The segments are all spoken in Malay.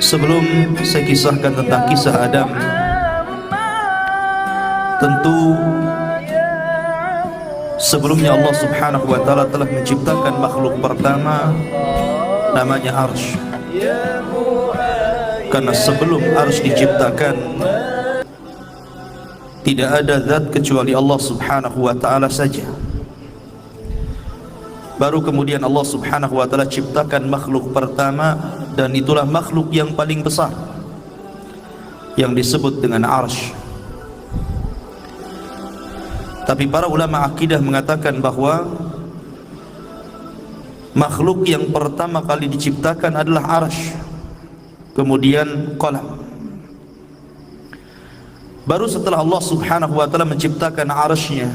Sebelum saya kisahkan tentang kisah Adam, tentu sebelumnya Allah Subhanahu wa Ta'ala telah menciptakan makhluk pertama namanya Arsy. Karena sebelum Arsy diciptakan, tidak ada zat kecuali Allah Subhanahu wa Ta'ala saja. Baru kemudian Allah Subhanahu wa Ta'ala ciptakan makhluk pertama, dan itulah makhluk yang paling besar yang disebut dengan Arsy. Tapi para ulama akidah mengatakan bahwa makhluk yang pertama kali diciptakan adalah Arsy, kemudian qalam. Baru setelah Allah Subhanahu wa Ta'ala menciptakan Arsy-nya,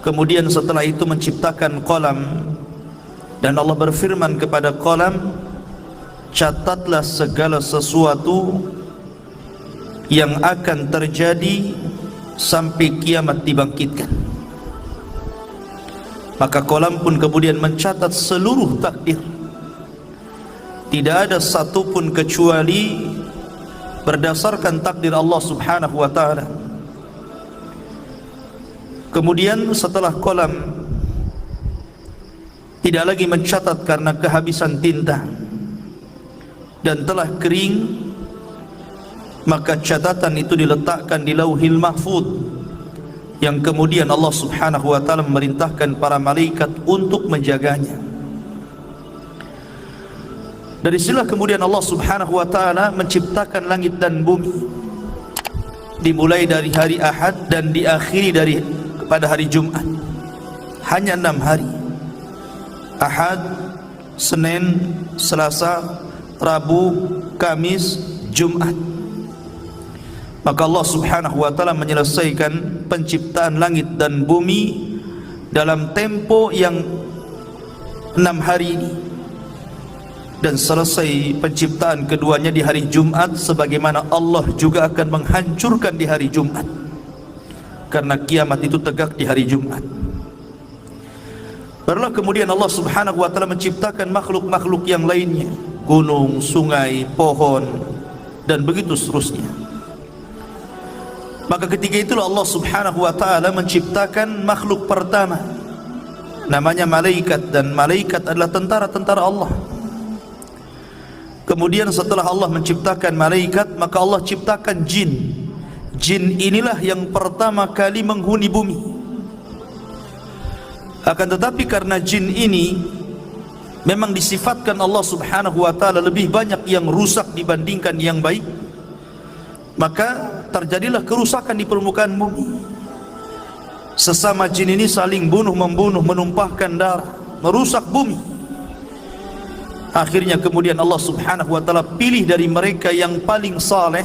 kemudian setelah itu menciptakan qalam, dan Allah berfirman kepada qalam, catatlah segala sesuatu yang akan terjadi sampai kiamat dibangkitkan. Maka qalam pun kemudian mencatat seluruh takdir. Tidak ada satupun kecuali berdasarkan takdir Allah Subhanahu wa Ta'ala. Kemudian setelah qalam tidak lagi mencatat karena kehabisan tinta dan telah kering, maka catatan itu diletakkan di Lauhil Mahfuz, yang kemudian Allah Subhanahu wa Ta'ala memerintahkan para malaikat untuk menjaganya. Dari sinilah kemudian Allah Subhanahu wa Ta'ala menciptakan langit dan bumi, dimulai dari hari Ahad dan diakhiri pada hari Jumat. Hanya 6 hari: Ahad, Senin, Selasa, Rabu, Kamis, Jumat. Maka Allah Subhanahu wa Ta'ala menyelesaikan penciptaan langit dan bumi dalam tempo yang 6 hari ini, dan selesai penciptaan keduanya di hari Jumat, sebagaimana Allah juga akan menghancurkan di hari Jumat, karena kiamat itu tegak di hari Jumat. Barulah kemudian Allah Subhanahu wa Ta'ala menciptakan makhluk-makhluk yang lainnya, gunung, sungai, pohon, dan begitu seterusnya. Maka ketika itulah Allah Subhanahu wa Ta'ala menciptakan makhluk pertama, namanya malaikat, dan malaikat adalah tentara-tentara Allah. Kemudian setelah Allah menciptakan malaikat, maka Allah ciptakan jin. Jin inilah yang pertama kali menghuni bumi. Akan tetapi karena jin ini memang disifatkan Allah Subhanahu wa Ta'ala lebih banyak yang rusak dibandingkan yang baik, maka terjadilah kerusakan di permukaan bumi. Sesama jin ini saling bunuh-membunuh, menumpahkan darah, merusak bumi. Akhirnya kemudian Allah Subhanahu wa Ta'ala pilih dari mereka yang paling saleh.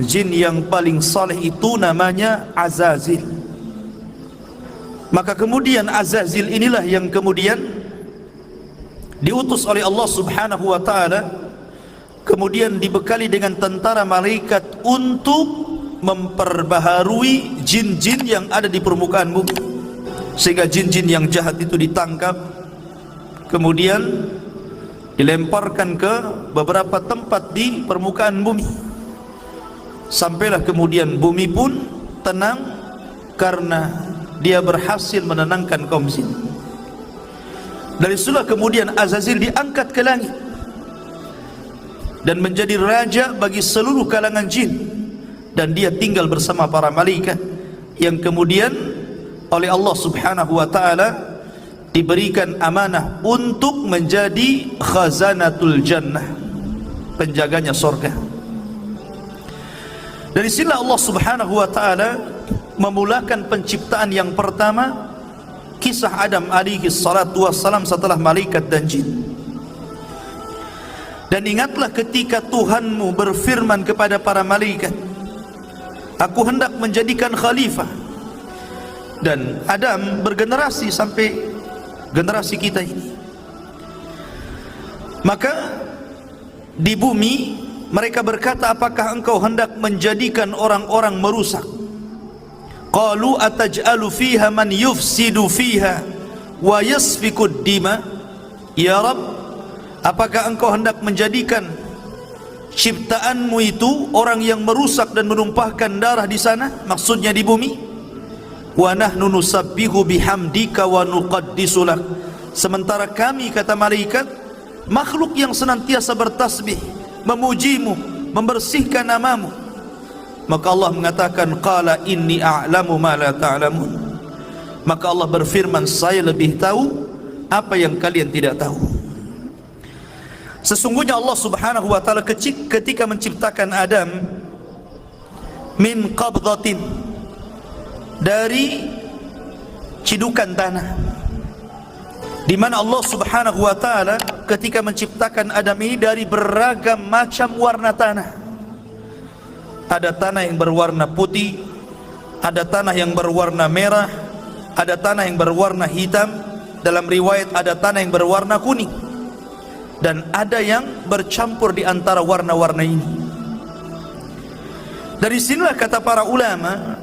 Jin yang paling saleh itu namanya Azazil. Maka kemudian Azazil inilah yang kemudian diutus oleh Allah Subhanahu wa Ta'ala, kemudian dibekali dengan tentara malaikat untuk memperbaharui jin-jin yang ada di permukaan bumi, sehingga jin-jin yang jahat itu ditangkap, kemudian dilemparkan ke beberapa tempat di permukaan bumi. Sampailah kemudian bumi pun tenang karena dia berhasil menenangkan kaum jin. Dari situlah kemudian Azazil diangkat ke langit dan menjadi raja bagi seluruh kalangan jin, dan dia tinggal bersama para malaikat yang kemudian oleh Allah Subhanahu wa Ta'ala diberikan amanah untuk menjadi khazanatul jannah, penjaganya surga. Dari sinilah Allah Subhanahu wa Ta'ala memulakan penciptaan yang pertama, kisah Adam alaihi salatu wassalam setelah malaikat dan jin. Dan ingatlah ketika Tuhanmu berfirman kepada para malaikat, aku hendak menjadikan khalifah. Dan Adam bergenerasi sampai generasi kita ini. Maka di bumi mereka berkata, apakah engkau hendak menjadikan orang-orang merusak? Qalu ataj'alu fiha man yufsidu fiha wa yasfikud dima. Ya Rabb, apakah engkau hendak menjadikan ciptaanmu itu orang yang merusak dan menumpahkan darah di sana, maksudnya di bumi? Wa nahnu nusabbihu bihamdika wa nuqaddisu lak, sementara kami, kata malaikat, makhluk yang senantiasa bertasbih, memujimu, membersihkan namamu. Maka Allah mengatakan, qala inni a'lamu ma la ta'lamun, maka Allah berfirman, saya lebih tahu apa yang kalian tidak tahu. Sesungguhnya Allah subhanahu wa ta'ala ketika menciptakan Adam min qabdatin, dari cidukan tanah, di mana Allah subhanahu wa ta'ala ketika menciptakan Adam ini dari beragam macam warna tanah. Ada tanah yang berwarna putih, ada tanah yang berwarna merah, ada tanah yang berwarna hitam, dalam riwayat ada tanah yang berwarna kuning, dan ada yang bercampur di antara warna-warna ini. Dari sinilah kata para ulama,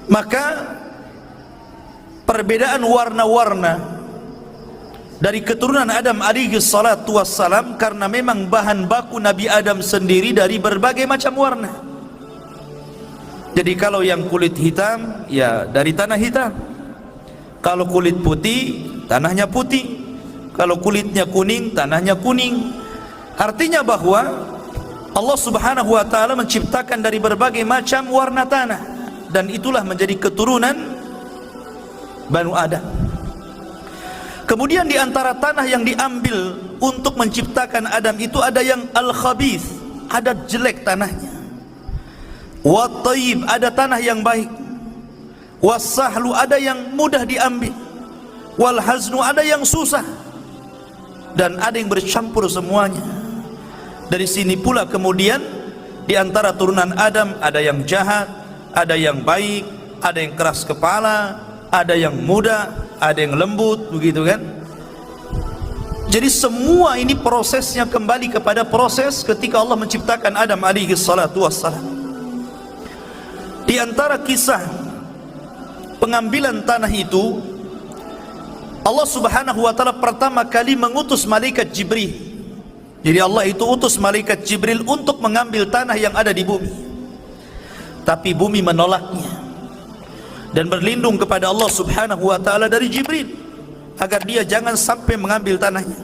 maka perbedaan warna-warna dari keturunan Adam alaihi salatu wassalam karena memang bahan baku Nabi Adam sendiri dari berbagai macam warna. Jadi kalau yang kulit hitam, ya dari tanah hitam. Kalau kulit putih, tanahnya putih. Kalau kulitnya kuning, tanahnya kuning. Artinya bahwa Allah subhanahu wa ta'ala menciptakan dari berbagai macam warna tanah, dan itulah menjadi keturunan Banu Adam. Kemudian di antara tanah yang diambil untuk menciptakan Adam itu ada yang al-khabith, ada jelek tanahnya. Wa tayyib, ada tanah yang baik. Was-sahlu, ada yang mudah diambil. Wal haznu, ada yang susah. Dan ada yang bercampur semuanya. Dari sini pula kemudian di antara turunan Adam ada yang jahat, ada yang baik, ada yang keras kepala, ada yang muda, ada yang lembut, begitu kan? Jadi semua ini prosesnya kembali kepada proses ketika Allah menciptakan Adam alaihi salatu wassalam. Di antara kisah pengambilan tanah itu, Allah subhanahu wa ta'ala pertama kali mengutus malaikat Jibril. Jadi Allah itu utus malaikat Jibril untuk mengambil tanah yang ada di bumi. Tapi bumi menolaknya dan berlindung kepada Allah subhanahu wa ta'ala dari Jibril agar dia jangan sampai mengambil tanahnya.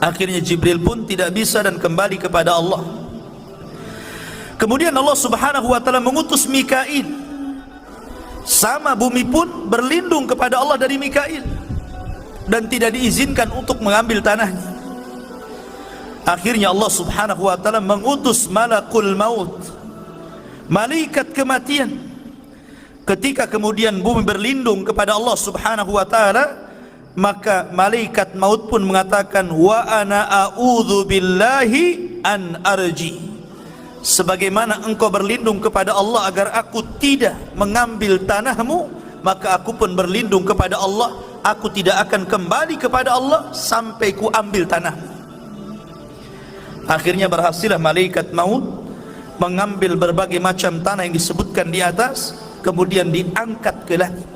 Akhirnya Jibril pun tidak bisa dan kembali kepada Allah. Kemudian Allah subhanahu wa ta'ala mengutus Mikail, sama bumi pun berlindung kepada Allah dari Mikail dan tidak diizinkan untuk mengambil tanahnya. Akhirnya Allah subhanahu wa ta'ala mengutus malakul maut, malaikat kematian. Ketika kemudian bumi berlindung kepada Allah subhanahu wa ta'ala, maka malaikat maut pun mengatakan, wa ana a'udzu billahi an arji, sebagaimana engkau berlindung kepada Allah agar aku tidak mengambil tanahmu, maka aku pun berlindung kepada Allah, aku tidak akan kembali kepada Allah sampai ku ambil tanahmu. Akhirnya berhasillah malaikat maut mengambil berbagai macam tanah yang disebutkan di atas, kemudian diangkat ke langit.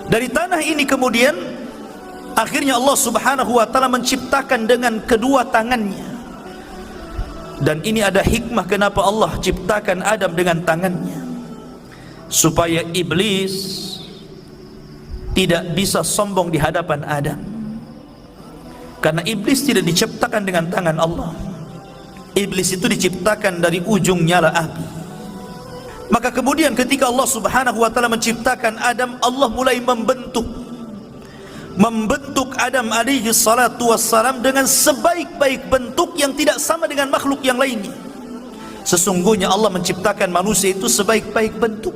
Dari tanah ini kemudian akhirnya Allah subhanahu wa ta'ala menciptakan dengan kedua tangannya. Dan ini ada hikmah kenapa Allah ciptakan Adam dengan tangannya, supaya iblis tidak bisa sombong di hadapan Adam. Karena iblis tidak diciptakan dengan tangan Allah. Iblis itu diciptakan dari ujung nyala api. Maka kemudian ketika Allah subhanahu wa ta'ala menciptakan Adam, Allah mulai membentuk Adam alaihi salatu wassalam dengan sebaik-baik bentuk yang tidak sama dengan makhluk yang lainnya. Sesungguhnya Allah menciptakan manusia itu sebaik-baik bentuk.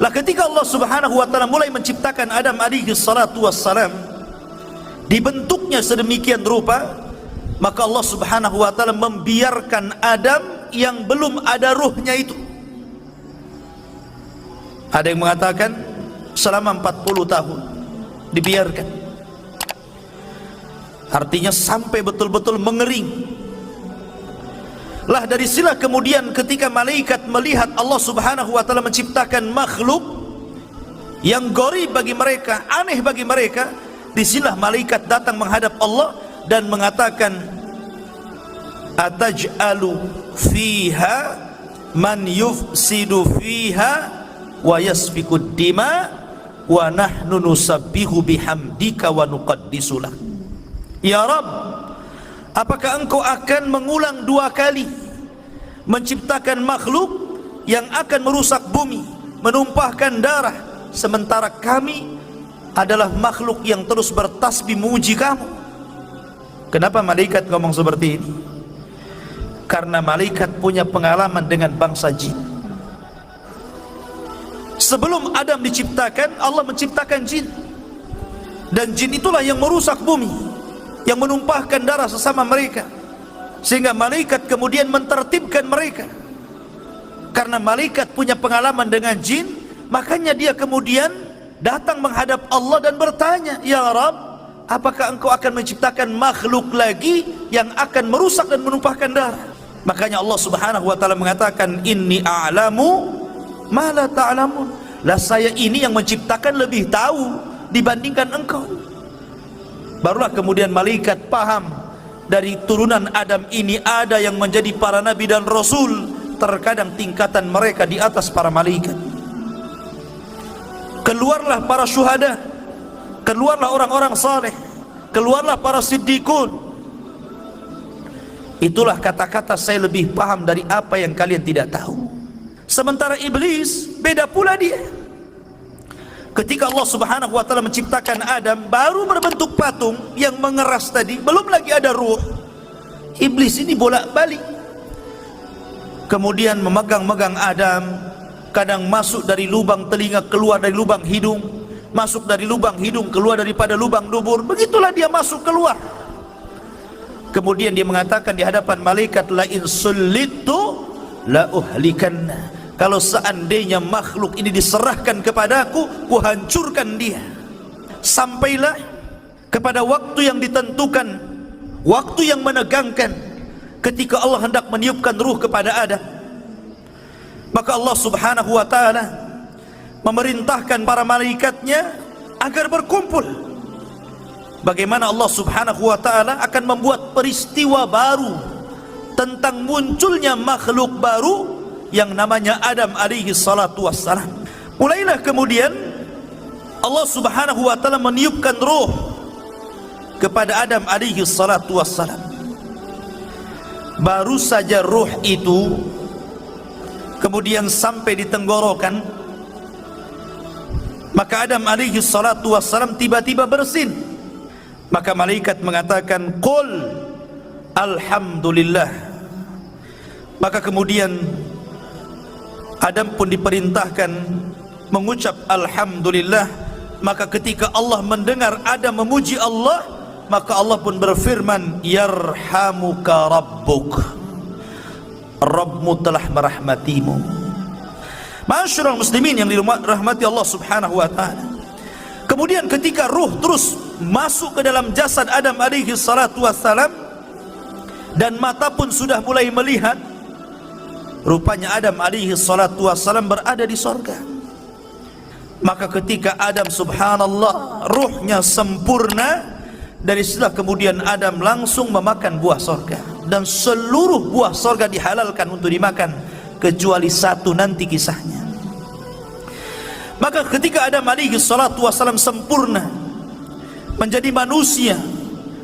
Lah ketika Allah subhanahu wa ta'ala mulai menciptakan Adam alaihi salatu wassalam, dibentuknya sedemikian rupa, maka Allah subhanahu wa ta'ala membiarkan Adam yang belum ada ruhnya itu. Ada yang mengatakan selama 40 tahun dibiarkan, artinya sampai betul-betul mengering. Lah dari sila kemudian ketika malaikat melihat Allah subhanahu wa ta'ala menciptakan makhluk yang gharib bagi mereka, aneh bagi mereka, Disinilah malaikat datang menghadap Allah dan mengatakan, ataj'alu fiha man yufsidu fiha wa yasfikud dima wa nahnu nusabbihu bihamdika wa nuqaddisu lak. Ya Rabb, apakah engkau akan mengulang 2 kali menciptakan makhluk yang akan merusak bumi, menumpahkan darah, sementara kami adalah makhluk yang terus bertasbih memuji kamu? Kenapa malaikat ngomong seperti ini? Karena malaikat punya pengalaman dengan bangsa jin. Sebelum Adam diciptakan, Allah menciptakan jin, dan jin itulah yang merusak bumi, yang menumpahkan darah sesama mereka, sehingga malaikat kemudian mentertibkan mereka. Karena malaikat punya pengalaman dengan jin, makanya dia kemudian datang menghadap Allah dan bertanya, ya Rabb, apakah engkau akan menciptakan makhluk lagi yang akan merusak dan menumpahkan darah? Makanya Allah Subhanahu wa taala mengatakan, inni a'lamu ma la ta'lamun. Lah saya ini yang menciptakan lebih tahu dibandingkan engkau. Barulah kemudian malaikat paham, dari turunan Adam ini ada yang menjadi para nabi dan rasul, terkadang tingkatan mereka di atas para malaikat. Keluarlah para syuhada, keluarlah orang-orang saleh, keluarlah para siddiqun. Itulah kata-kata saya lebih paham dari apa yang kalian tidak tahu. Sementara iblis beda pula dia. Ketika Allah Subhanahu wa taala menciptakan Adam, baru berbentuk patung yang mengeras tadi, belum lagi ada ruh. Iblis ini bolak-balik, kemudian memegang-megang Adam, kadang masuk dari lubang telinga, keluar dari lubang hidung, masuk dari lubang hidung, keluar daripada lubang dubur. Begitulah dia masuk keluar. Kemudian dia mengatakan di hadapan malaikat, la in sullitu la uhlikanna. Kalau seandainya makhluk ini diserahkan kepadaku, ku hancurkan dia. Sampailah kepada waktu yang ditentukan, waktu yang menegangkan, ketika Allah hendak meniupkan ruh kepada Adam. Maka Allah Subhanahu wa taala memerintahkan para malaikatnya agar berkumpul. Bagaimana Allah Subhanahu wa taala akan membuat peristiwa baru tentang munculnya makhluk baru yang namanya Adam alaihi salatu wassalam. Mulailah kemudian Allah Subhanahu wa taala meniupkan ruh kepada Adam alaihi salatu wassalam. Baru saja ruh itu kemudian sampai di tenggorokan, maka Adam alaihi salatu wassalam tiba-tiba bersin. Maka malaikat mengatakan, qul alhamdulillah. Maka kemudian Adam pun diperintahkan mengucap alhamdulillah. Maka ketika Allah mendengar Adam memuji Allah, maka Allah pun berfirman, yarhamuka rabbuk, Rabbmu telah merahmatimu. Ma'asyiral muslimin yang dirahmati Allah Subhanahu wa taala. Kemudian ketika ruh terus masuk ke dalam jasad Adam alaihi salatu wassalam, dan mata pun sudah mulai melihat, rupanya Adam alaihi salatu wassalam berada di sorga. Maka ketika Adam, subhanallah, ruhnya sempurna, dari setelah kemudian Adam langsung memakan buah sorga, dan seluruh buah sorga dihalalkan untuk dimakan kecuali satu, nanti kisahnya. Maka ketika Adam alaihi salatu wassalam sempurna menjadi manusia,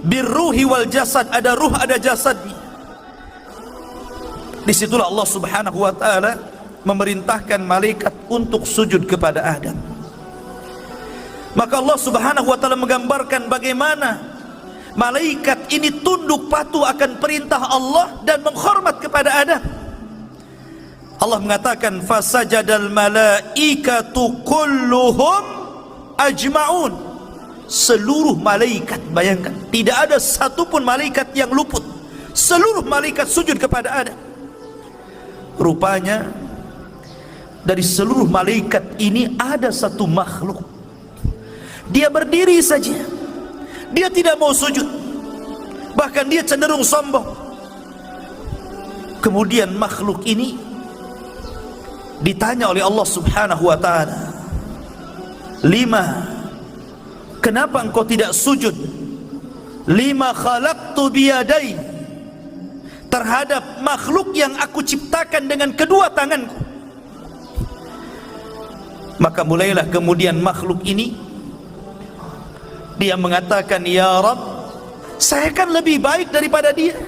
birruhi wal jasad, ada ruh ada jasadnya, disitulah Allah Subhanahu wa ta'ala memerintahkan malaikat untuk sujud kepada Adam. Maka Allah Subhanahu wa ta'ala menggambarkan bagaimana malaikat ini tunduk patuh akan perintah Allah dan menghormat kepada Adam. Allah mengatakan, fasajadal malaikatu kulluhum ajma'un. Seluruh malaikat, bayangkan, tidak ada satupun malaikat yang luput. Seluruh malaikat sujud kepada Adam. Rupanya dari seluruh malaikat ini ada satu makhluk, dia berdiri saja, dia tidak mau sujud, bahkan dia cenderung sombong. Kemudian makhluk ini ditanya oleh Allah Subhanahu wa ta'ala, lima, kenapa engkau tidak sujud lima khalaqtu biyadai, terhadap makhluk yang aku ciptakan dengan kedua tanganku? Maka mulailah kemudian makhluk ini dia mengatakan, ya Rabb, saya kan lebih baik daripada dia.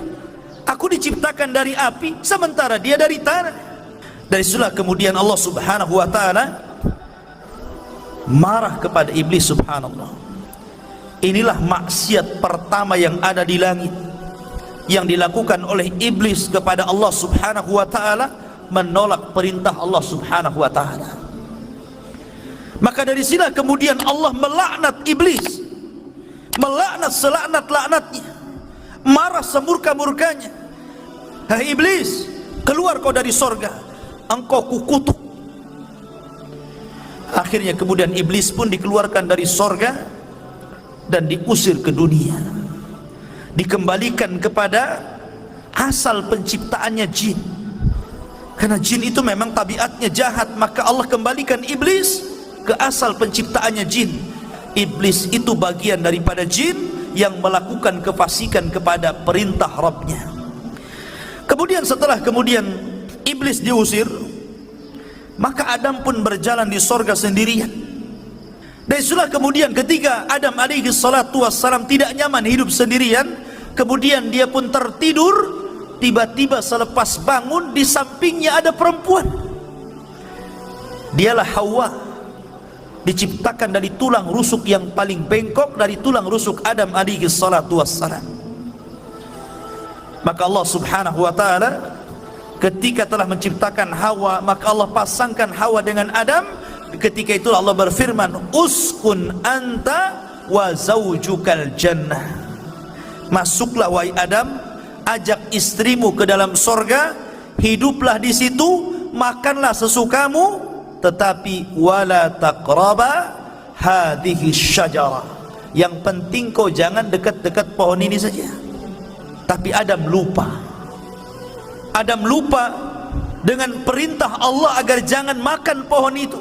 Aku diciptakan dari api sementara dia dari tanah. Dari situlah kemudian Allah Subhanahu wa ta'ala marah kepada iblis. Subhanallah, inilah maksiat pertama yang ada di langit yang dilakukan oleh iblis kepada Allah Subhanahu wa ta'ala, menolak perintah Allah Subhanahu wa ta'ala. Maka dari sinilah kemudian Allah melaknat iblis, melaknat selaknat-laknatnya, marah semurka-murkanya. Hai iblis, keluar kau dari sorga, engkau kukutuk. Akhirnya kemudian iblis pun dikeluarkan dari sorga dan diusir ke dunia, dikembalikan kepada asal penciptaannya, jin. Karena jin itu memang tabiatnya jahat, maka Allah kembalikan iblis ke asal penciptaannya, jin. Iblis itu bagian daripada jin yang melakukan kefasikan kepada perintah Rabbnya. Kemudian setelah iblis diusir, maka Adam pun berjalan di sorga sendirian. Dan itulah kemudian ketika Adam alaihi salatu wassalam tidak nyaman hidup sendirian, kemudian dia pun tertidur. Tiba-tiba selepas bangun, di sampingnya ada perempuan. Dialah Hawa, diciptakan dari tulang rusuk yang paling bengkok dari tulang rusuk Adam alaihi salatu wassalam. Maka Allah Subhanahu wa ta'ala ketika telah menciptakan Hawa, maka Allah pasangkan Hawa dengan Adam. Ketika itu Allah berfirman, uskun anta wa zaujukal jannah, masuklah wahai Adam, ajak istrimu ke dalam sorga, hiduplah di situ, makanlah sesukamu, tetapi wala taqraba hadhihi syajarah, yang penting kau jangan dekat-dekat pohon ini saja. Tapi Adam lupa dengan perintah Allah agar jangan makan pohon itu.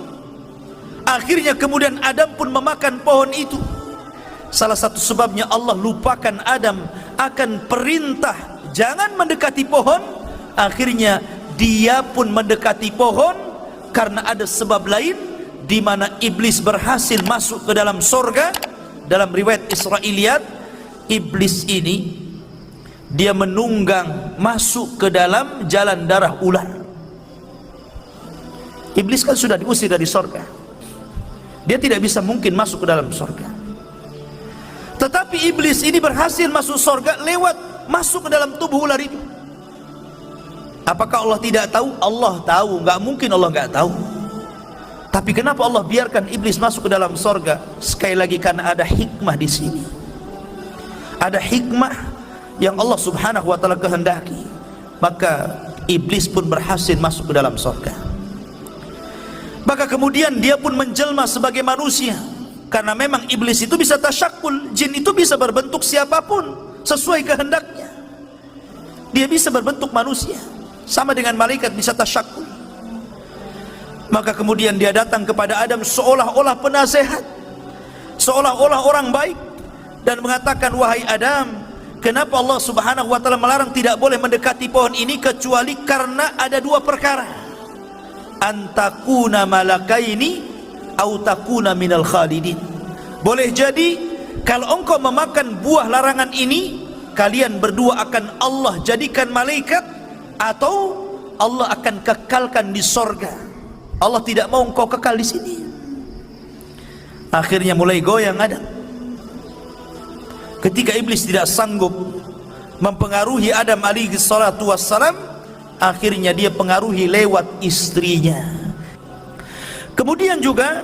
Akhirnya kemudian Adam pun memakan pohon itu. Salah satu sebabnya Allah lupakan Adam akan perintah jangan mendekati pohon. Akhirnya dia pun mendekati pohon karena ada sebab lain, di mana iblis berhasil masuk ke dalam sorga. Dalam riwayat Israiliyat, iblis ini dia menunggang masuk ke dalam jalan darah ular. Iblis kan sudah diusir dari sorga, dia tidak bisa mungkin masuk ke dalam sorga. Tetapi iblis ini berhasil masuk sorga lewat masuk ke dalam tubuh ular itu. Apakah Allah tidak tahu? Allah tahu, nggak mungkin Allah nggak tahu. Tapi kenapa Allah biarkan iblis masuk ke dalam sorga? Sekali lagi karena ada hikmah di sini. Ada hikmah yang Allah Subhanahu wa ta'ala kehendaki. Maka iblis pun berhasil masuk ke dalam sorga. Maka kemudian dia pun menjelma sebagai manusia, karena memang iblis itu bisa tasyakul, jin itu bisa berbentuk siapapun sesuai kehendaknya. Dia bisa berbentuk manusia, sama dengan malaikat bisa tasyakul. Maka kemudian dia datang kepada Adam seolah-olah penasehat, seolah-olah orang baik, dan mengatakan, wahai Adam, kenapa Allah Subhanahu wa ta'ala melarang tidak boleh mendekati pohon ini kecuali karena ada dua perkara. Antakuna malakaini au takuna minal khalidin. Boleh jadi kalau engkau memakan buah larangan ini, kalian berdua akan Allah jadikan malaikat, atau Allah akan kekalkan di sorga. Allah tidak mau engkau kekal di sini. Akhirnya mulai goyang Adam. Ketika iblis tidak sanggup mempengaruhi Adam alaihi salatu wassalam, akhirnya dia pengaruhi lewat istrinya. Kemudian juga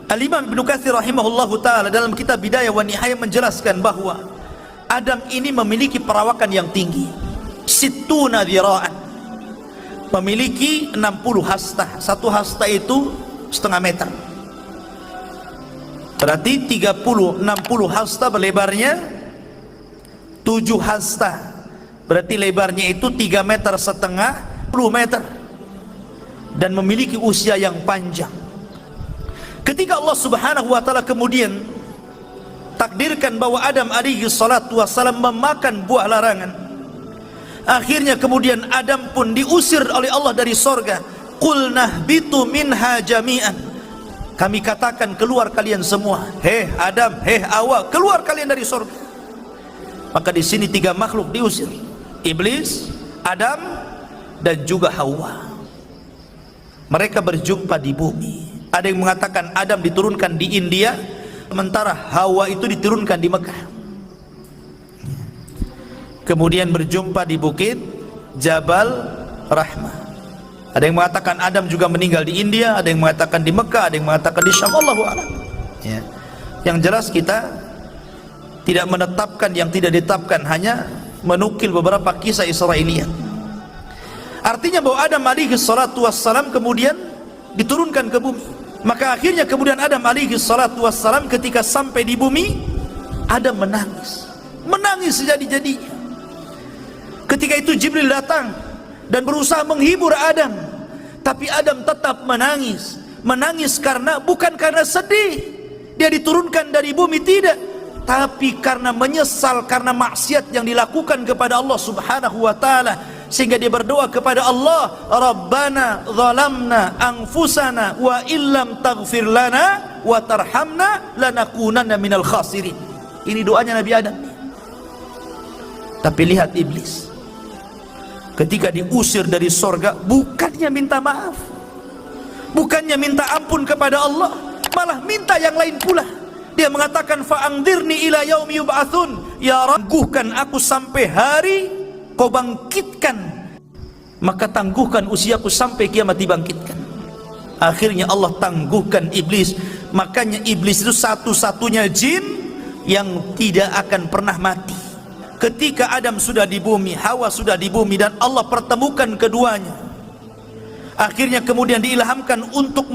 Al-Imam Ibnu Katsir rahimahullahu ta'ala dalam kitab Bidayah wa Nihayah menjelaskan bahwa Adam ini memiliki perawakan yang tinggi, sittuna dhira'an, memiliki 60 hasta. Satu hasta itu setengah meter, berarti 60 hasta berlebarnya 7 hasta, berarti lebarnya itu 3,5 meter, 10 meter, dan memiliki usia yang panjang. Ketika Allah Subhanahu wa ta'ala kemudian mentakdirkan bahwa Adam alaihi salatu wassalam memakan buah larangan. Akhirnya kemudian Adam pun diusir oleh Allah dari sorga. Qulna bitu minha jami'an. Kami katakan keluar kalian semua. Hei Adam, hei Hawa, keluar kalian dari sorga. Maka di sini tiga makhluk diusir. Iblis, Adam, dan juga Hawa. Mereka berjumpa di bumi. Ada yang mengatakan Adam diturunkan di India, sementara Hawa itu diturunkan di Mekah. Kemudian berjumpa di bukit Jabal Rahmah. Ada yang mengatakan Adam juga meninggal di India, ada yang mengatakan di Mekah, ada yang mengatakan di Syam. Allahu a'lam. Ya. Yang jelas kita tidak menetapkan yang tidak ditetapkan, hanya menukil beberapa kisah Israiliyat. Artinya bahwa Adam alaihi salatu wassalam kemudian diturunkan ke bumi. Maka akhirnya kemudian Adam alaihi salatu wassalam ketika sampai di bumi, Adam menangis. Menangis sejadi-jadinya. Ketika itu Jibril datang dan berusaha menghibur Adam, tapi Adam tetap menangis. Menangis bukan karena sedih dia diturunkan dari bumi, tidak, tapi karena menyesal karena maksiat yang dilakukan kepada Allah subhanahu wa ta'ala. Sehingga dia berdoa kepada Allah, Rabbana zalamna anfusana wa illam taghfir lana wa tarhamna lanakunanna minal khasirin. Ini doanya Nabi Adam. Tapi lihat iblis, ketika diusir dari sorga, bukannya minta maaf, bukannya minta ampun kepada Allah, malah minta yang lain pula. Dia mengatakan, fa'angdirni ila yaumi yub'atsun, ya tangguhkan aku sampai hari kau bangkitkan, maka tangguhkan usiaku sampai kiamat dibangkitkan. Akhirnya Allah tangguhkan iblis. Makanya iblis itu satu-satunya jin yang tidak akan pernah mati. Ketika Adam sudah di bumi, Hawa sudah di bumi, dan Allah pertemukan keduanya, akhirnya kemudian diilhamkan untuk